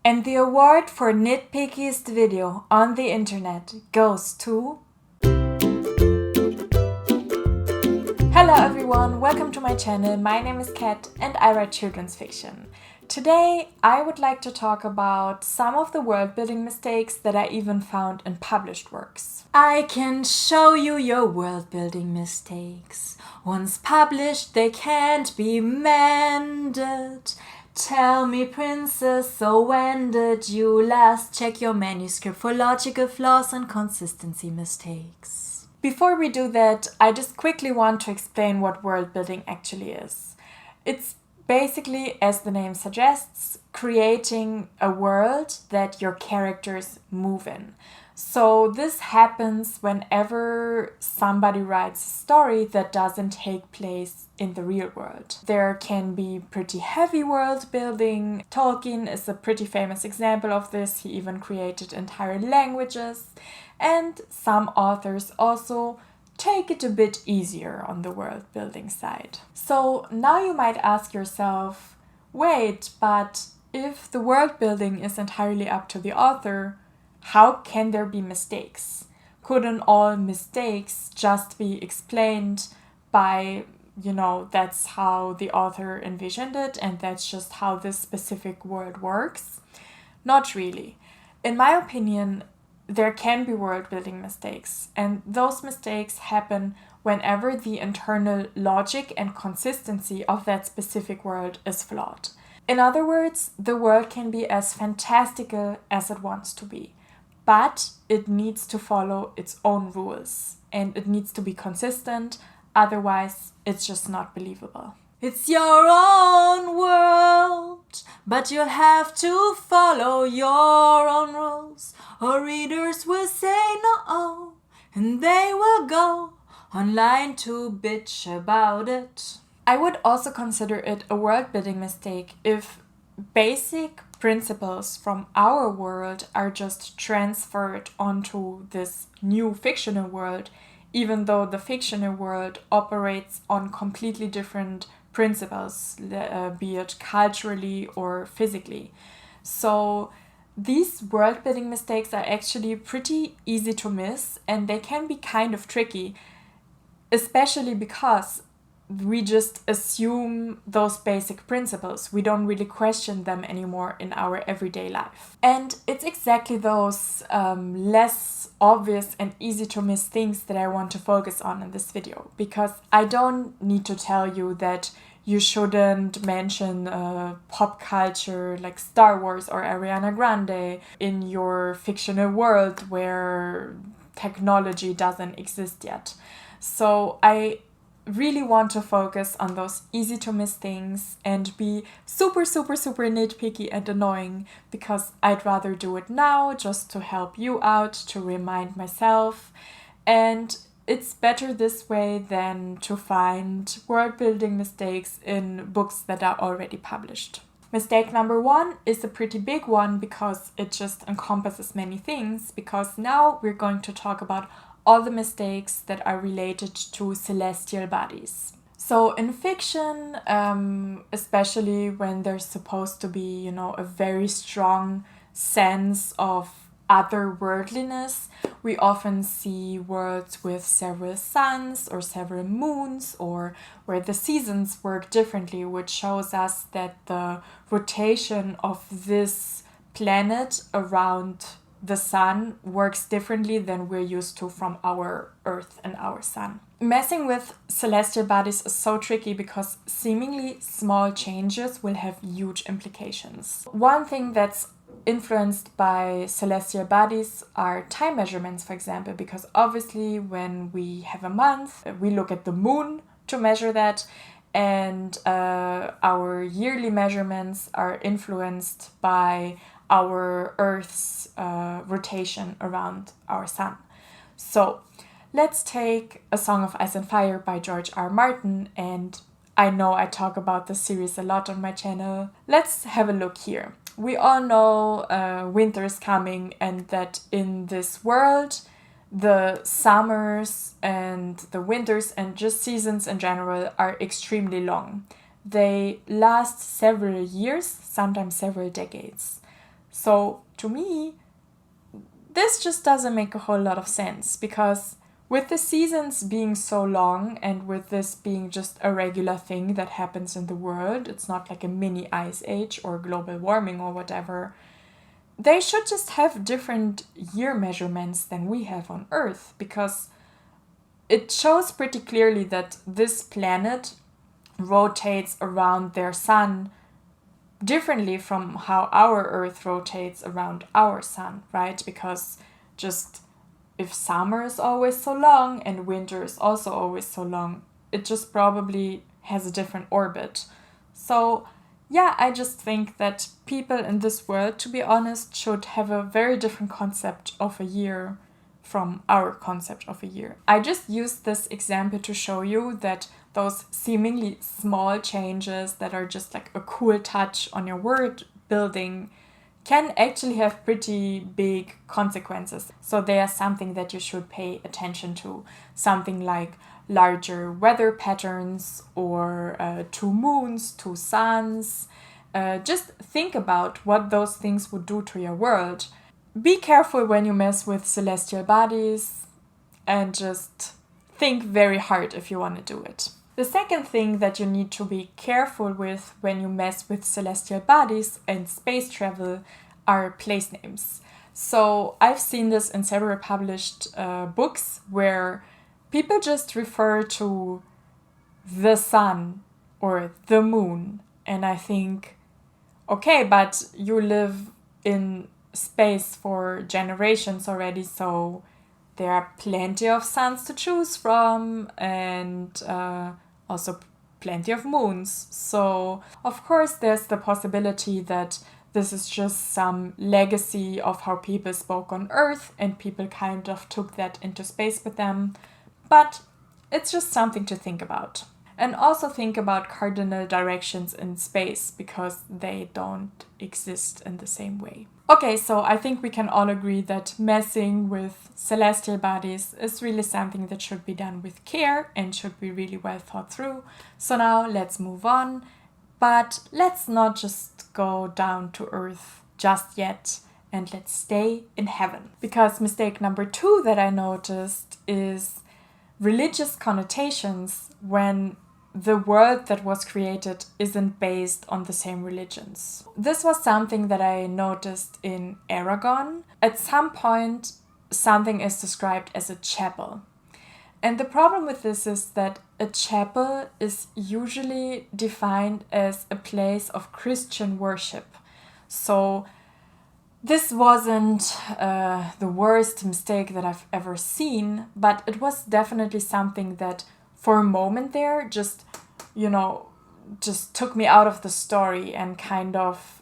And the award for nitpickiest video on the internet goes to... Hello everyone, welcome to my channel. My name is Kat and I write children's fiction. Today I would like to talk about some of the world building mistakes that I even found in published works. I can show you your world building mistakes. Once published they can't be mended. Tell me, princess, so when did you last check your manuscript for logical flaws and consistency mistakes? Before we do that, I just quickly want to explain what world building actually is. It's basically, as the name suggests, creating a world that your characters move in. So this happens whenever somebody writes a story that doesn't take place in the real world. There can be pretty heavy world building. Tolkien is a pretty famous example of this. He even created entire languages. And some authors also take it a bit easier on the world building side. So now you might ask yourself, wait, but if the world building is entirely up to the author, how can there be mistakes? Couldn't all mistakes just be explained by, that's how the author envisioned it and that's just how this specific world works? Not really. In my opinion, there can be world building mistakes, and those mistakes happen whenever the internal logic and consistency of that specific world is flawed. In other words, the world can be as fantastical as it wants to be, but it needs to follow its own rules and it needs to be consistent, otherwise it's just not believable. It's your own world, but you'll have to follow your own rules, or readers will say no, and they will go online to bitch about it. I would also consider it a world building mistake if basic principles from our world are just transferred onto this new fictional world, even though the fictional world operates on completely different principles, be it culturally or physically. So these world building mistakes are actually pretty easy to miss, and they can be kind of tricky, especially because we just assume those basic principles. We don't really question them anymore in our everyday life. And it's exactly those less obvious and easy to miss things that I want to focus on in this video, because I don't need to tell you that you shouldn't mention pop culture like Star Wars or Ariana Grande in your fictional world where technology doesn't exist yet. So I really want to focus on those easy to miss things and be super nitpicky and annoying, because I'd rather do it now just to help you out, to remind myself, and it's better this way than to find world building mistakes in books that are already published. Mistake number 1 is a pretty big one because it just encompasses many things, because now we're going to talk about all the mistakes that are related to celestial bodies. So in fiction, especially when there's supposed to be, a very strong sense of otherworldliness, we often see worlds with several suns or several moons, or where the seasons work differently, which shows us that the rotation of this planet around the sun works differently than we're used to from our Earth and our sun. Messing with celestial bodies is so tricky because seemingly small changes will have huge implications. One thing that's influenced by celestial bodies are time measurements, for example, because obviously when we have a month, we look at the moon to measure that, and our yearly measurements are influenced by our Earth's rotation around our sun. So let's take A Song of Ice and Fire by George R. Martin, and I know I talk about this series a lot on my channel. Let's have a look here. We all know winter is coming, and that in this world the summers and the winters and just seasons in general are extremely long. They last several years, sometimes several decades. So to me, this just doesn't make a whole lot of sense, because with the seasons being so long and with this being just a regular thing that happens in the world, it's not like a mini ice age or global warming or whatever, they should just have different year measurements than we have on Earth, because it shows pretty clearly that this planet rotates around their sun differently from how our Earth rotates around our sun, right? Because just if summer is always so long and winter is also always so long, it just probably has a different orbit. So yeah, I just think that people in this world, to be honest, should have a very different concept of a year from our concept of a year. I just used this example to show you that those seemingly small changes that are just like a cool touch on your world building can actually have pretty big consequences. So they are something that you should pay attention to. Something like larger weather patterns, or 2 moons, 2 suns. Just think about what those things would do to your world. Be careful when you mess with celestial bodies, and just think very hard if you want to do it. The second thing that you need to be careful with when you mess with celestial bodies and space travel are place names. So I've seen this in several published books where people just refer to the sun or the moon. And I think, okay, but you live in space for generations already, so there are plenty of suns to choose from, and also plenty of moons. So of course there's the possibility that this is just some legacy of how people spoke on Earth and people kind of took that into space with them. But it's just something to think about. And also think about cardinal directions in space, because they don't exist in the same way. Okay, so I think we can all agree that messing with celestial bodies is really something that should be done with care and should be really well thought through. So now let's move on. But let's not just go down to Earth just yet, and let's stay in heaven. Because mistake number 2 that I noticed is religious connotations when the world that was created isn't based on the same religions. This was something that I noticed in Aragon. At some point, something is described as a chapel. And the problem with this is that a chapel is usually defined as a place of Christian worship. So this wasn't the worst mistake that I've ever seen, but it was definitely something that for a moment there just took me out of the story and kind of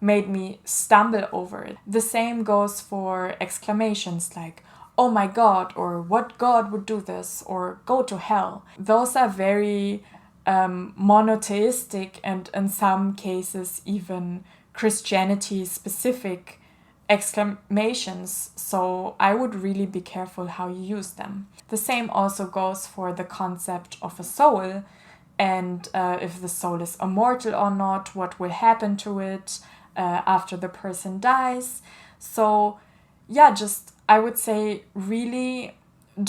made me stumble over it. The same goes for exclamations like, "Oh my God," or "What God would do this," or "Go to hell." Those are very monotheistic and in some cases even Christianity specific exclamations, so I would really be careful how you use them. The same also goes for the concept of a soul, and if the soul is immortal or not, what will happen to it after the person dies. So yeah, just I would say really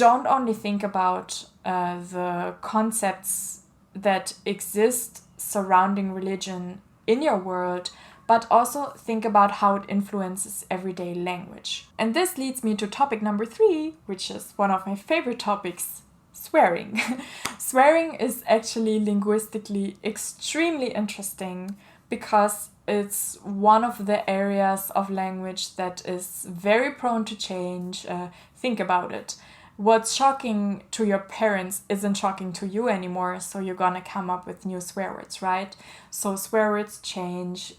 don't only think about the concepts that exist surrounding religion in your world, but also think about how it influences everyday language. And this leads me to topic number 3, which is one of my favorite topics, swearing. Swearing is actually linguistically extremely interesting because it's one of the areas of language that is very prone to change. Think about it. What's shocking to your parents isn't shocking to you anymore, so you're gonna come up with new swear words, right? So swear words change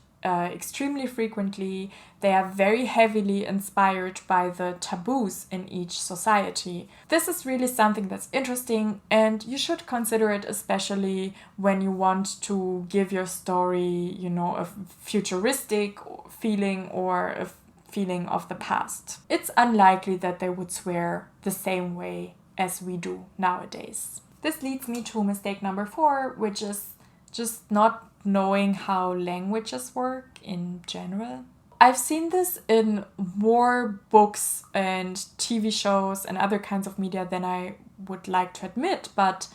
extremely frequently. They are very heavily inspired by the taboos in each society. This is really something that's interesting, and you should consider it especially when you want to give your story, a futuristic feeling or a feeling of the past. It's unlikely that they would swear the same way as we do nowadays. This leads me to mistake number 4, which is just not knowing how languages work in general. I've seen this in more books and TV shows and other kinds of media than I would like to admit, but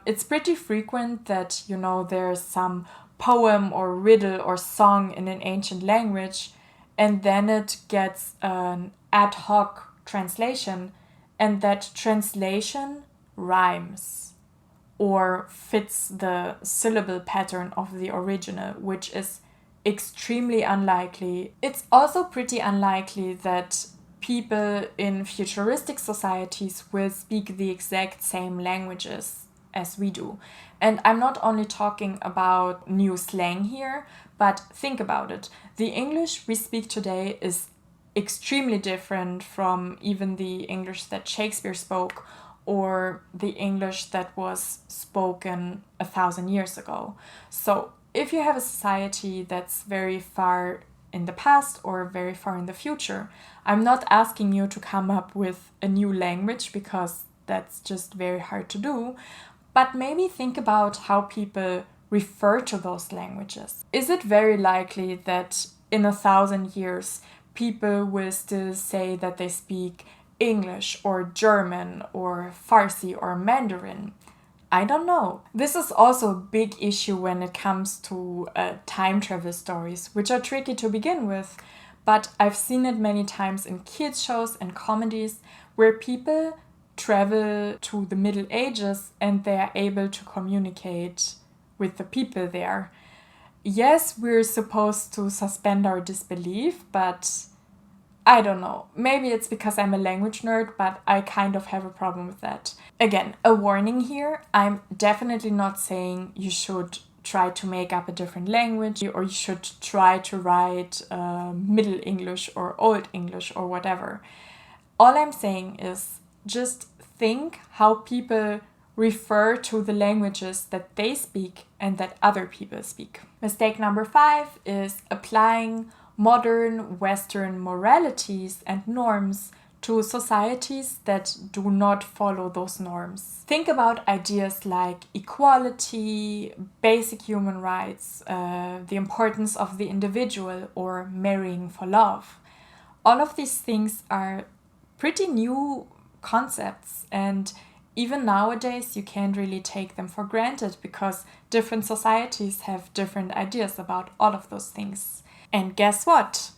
it's pretty frequent that, there's some poem or riddle or song in an ancient language, and then it gets an ad hoc translation, and that translation rhymes or fits the syllable pattern of the original, which is extremely unlikely. It's also pretty unlikely that people in futuristic societies will speak the exact same languages as we do. And I'm not only talking about new slang here, but think about it. The English we speak today is extremely different from even the English that Shakespeare spoke or the English that was spoken 1,000 years ago. So if you have a society that's very far in the past or very far in the future, I'm not asking you to come up with a new language because that's just very hard to do, but maybe think about how people refer to those languages. Is it very likely that in 1,000 years people will still say that they speak English or German or Farsi or Mandarin? I don't know. This is also a big issue when it comes to time travel stories, which are tricky to begin with, but I've seen it many times in kids' shows and comedies where people travel to the Middle Ages and they are able to communicate with the people there. Yes, we're supposed to suspend our disbelief, but I don't know. Maybe it's because I'm a language nerd, but I kind of have a problem with that. Again, a warning here. I'm definitely not saying you should try to make up a different language or you should try to write Middle English or Old English or whatever. All I'm saying is just think how people refer to the languages that they speak and that other people speak. Mistake number 5 is applying modern Western moralities and norms to societies that do not follow those norms. Think about ideas like equality, basic human rights, the importance of the individual, or marrying for love. All of these things are pretty new concepts, and even nowadays you can't really take them for granted because different societies have different ideas about all of those things. And guess what?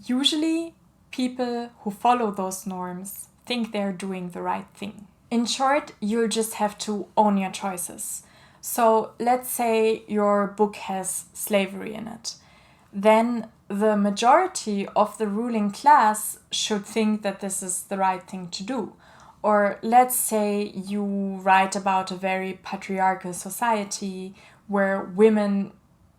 Usually people who follow those norms think they're doing the right thing. In short, you'll just have to own your choices. So let's say your book has slavery in it. Then the majority of the ruling class should think that this is the right thing to do. Or let's say you write about a very patriarchal society where women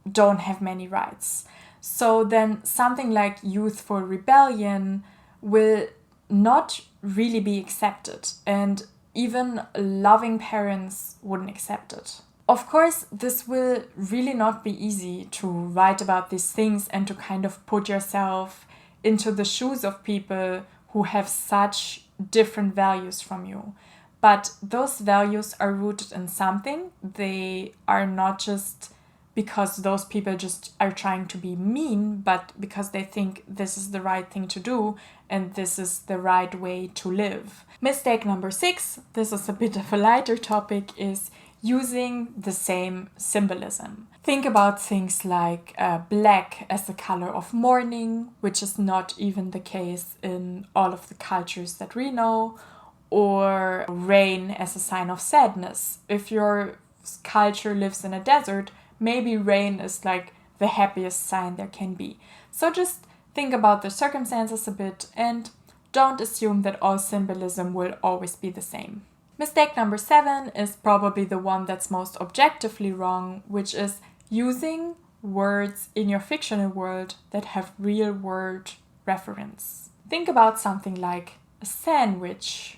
don't have many rights. So then something like youthful rebellion will not really be accepted, and even loving parents wouldn't accept it. Of course, this will really not be easy to write about these things and to kind of put yourself into the shoes of people who have such different values from you. But those values are rooted in something. They are not just because those people just are trying to be mean, but because they think this is the right thing to do and this is the right way to live. Mistake number 6, this is a bit of a lighter topic, is using the same symbolism. Think about things like black as the color of mourning, which is not even the case in all of the cultures that we know, or rain as a sign of sadness. If your culture lives in a desert, maybe rain is like the happiest sign there can be. So just think about the circumstances a bit and don't assume that all symbolism will always be the same. Mistake number 7 is probably the one that's most objectively wrong, which is using words in your fictional world that have real world reference. Think about something like a sandwich,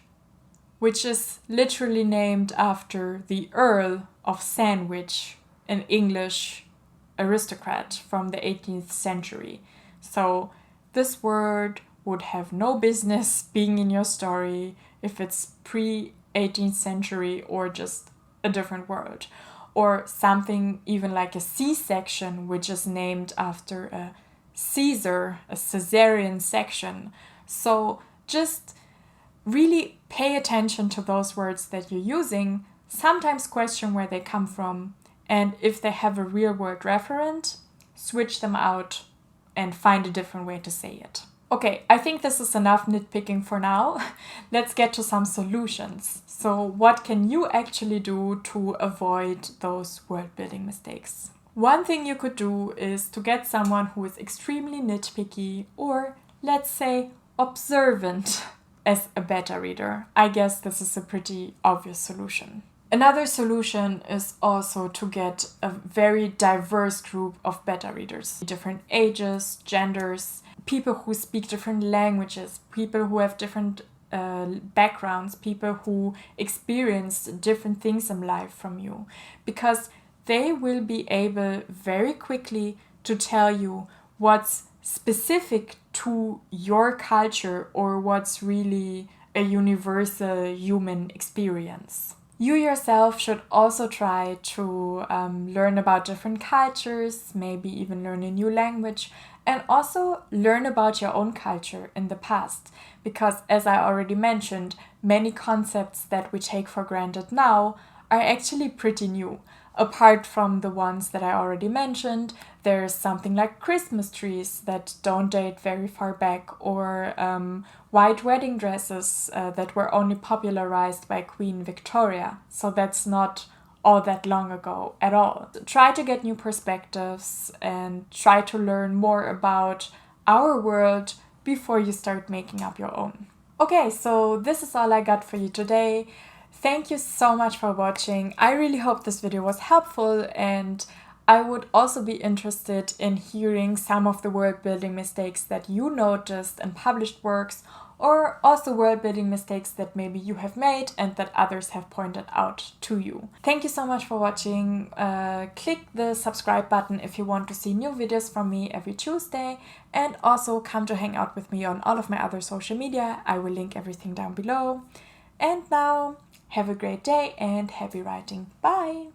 which is literally named after the Earl of Sandwich, an English aristocrat from the 18th century. So this word would have no business being in your story if it's pre-18th century or just a different world. Or something even like a C-section, which is named after a Caesar, a cesarean section. So just really pay attention to those words that you're using, sometimes question where they come from, and if they have a real world referent, switch them out and find a different way to say it. Okay, I think this is enough nitpicking for now. Let's get to some solutions. So what can you actually do to avoid those word building mistakes? One thing you could do is to get someone who is extremely nitpicky, or let's say observant, as a beta reader. I guess this is a pretty obvious solution. Another solution is also to get a very diverse group of beta readers. Different ages, genders, people who speak different languages, people who have different backgrounds, people who experience different things in life from you. Because they will be able very quickly to tell you what's specific to your culture or what's really a universal human experience. You yourself should also try to learn about different cultures, maybe even learn a new language, and also learn about your own culture in the past. Because as I already mentioned, many concepts that we take for granted now are actually pretty new. Apart from the ones that I already mentioned, there's something like Christmas trees that don't date very far back, or white wedding dresses that were only popularized by Queen Victoria. So that's not all that long ago at all. Try to get new perspectives and try to learn more about our world before you start making up your own. Okay, so this is all I got for you today. Thank you so much for watching. I really hope this video was helpful, and I would also be interested in hearing some of the world building mistakes that you noticed in published works, or also world building mistakes that maybe you have made and that others have pointed out to you. Thank you so much for watching. Click the subscribe button if you want to see new videos from me every Tuesday, and also come to hang out with me on all of my other social media. I will link everything down below. And now, have a great day and happy writing. Bye!